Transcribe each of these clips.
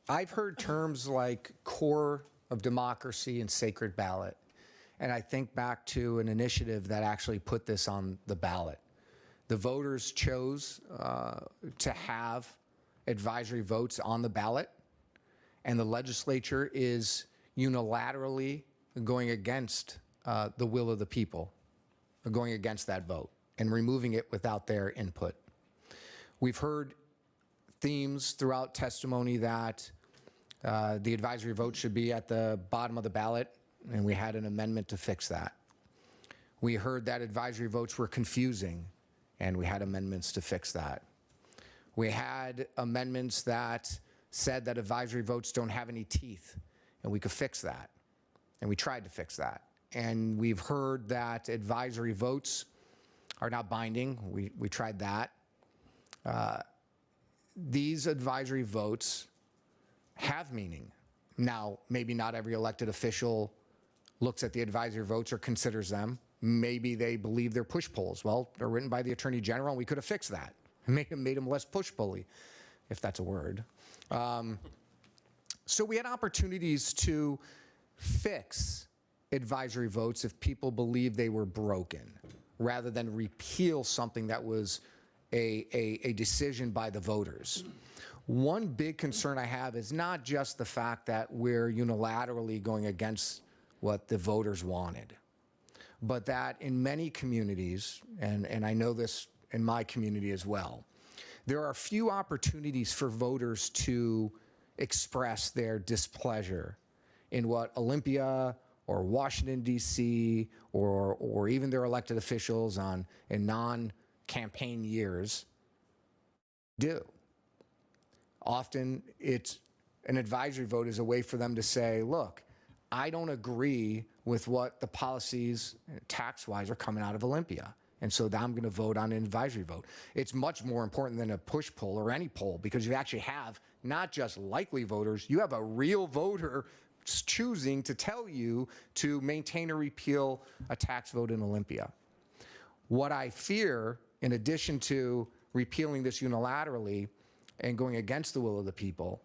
I've heard terms like core of democracy and sacred ballot. And I think back to an initiative that actually put this on the ballot. The voters chose to have advisory votes on the ballot, and the legislature is unilaterally going against the will of the people, going against that vote and removing it without their input. We've heard themes throughout testimony that the advisory vote should be at the bottom of the ballot, and we had an amendment to fix that. We heard that advisory votes were confusing, and we had amendments to fix that. We had amendments that said that advisory votes don't have any teeth, and we could fix that, and we tried to fix that. And we've heard that advisory votes are not binding. We tried that. These advisory votes have meaning. Now, maybe not every elected official looks at the advisory votes or considers them. Maybe they believe they're push polls. Well, they're written by the Attorney General, and we could have fixed that, made them less push-pully, if that's a word. So we had opportunities to fix advisory votes if people believed they were broken, rather than repeal something that was a decision by the voters. One big concern I have is not just the fact that we're unilaterally going against what the voters wanted, but that in many communities, and I know this in my community as well, there are few opportunities for voters to express their displeasure in what Olympia or Washington, D.C., or even their elected officials in non-campaign years do. Often an advisory vote is a way for them to say, look, I don't agree with what the policies tax-wise are coming out of Olympia, and so I'm going to vote on an advisory vote. It's much more important than a push poll or any poll, because you actually have not just likely voters, you have a real voter choosing to tell you to maintain or repeal a tax vote in Olympia. What I fear, in addition to repealing this unilaterally and going against the will of the people,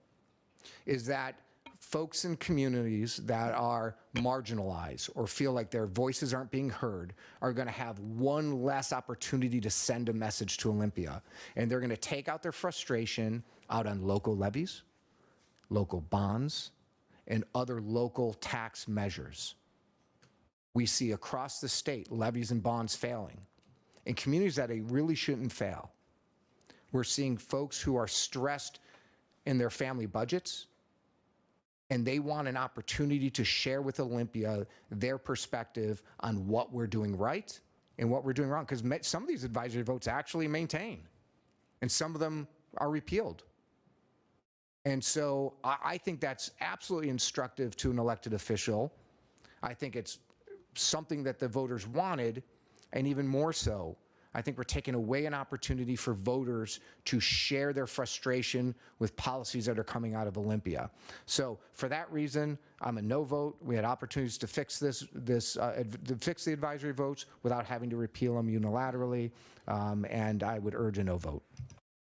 is that folks in communities that are marginalized or feel like their voices aren't being heard are going to have one less opportunity to send a message to Olympia. And they're going to take out their frustration out on local levies, local bonds, and other local tax measures. We see across the state levies and bonds failing in communities that they really shouldn't fail. We're seeing folks who are stressed in their family budgets, and they want an opportunity to share with Olympia their perspective on what we're doing right and what we're doing wrong, because some of these advisory votes actually maintain, and some of them are repealed. And so I think that's absolutely instructive to an elected official. I think it's something that the voters wanted, and even more so, I think we're taking away an opportunity for voters to share their frustration with policies that are coming out of Olympia. So for that reason, I'm a no vote. We had opportunities to fix to fix the advisory votes without having to repeal them unilaterally, and I would urge a no vote.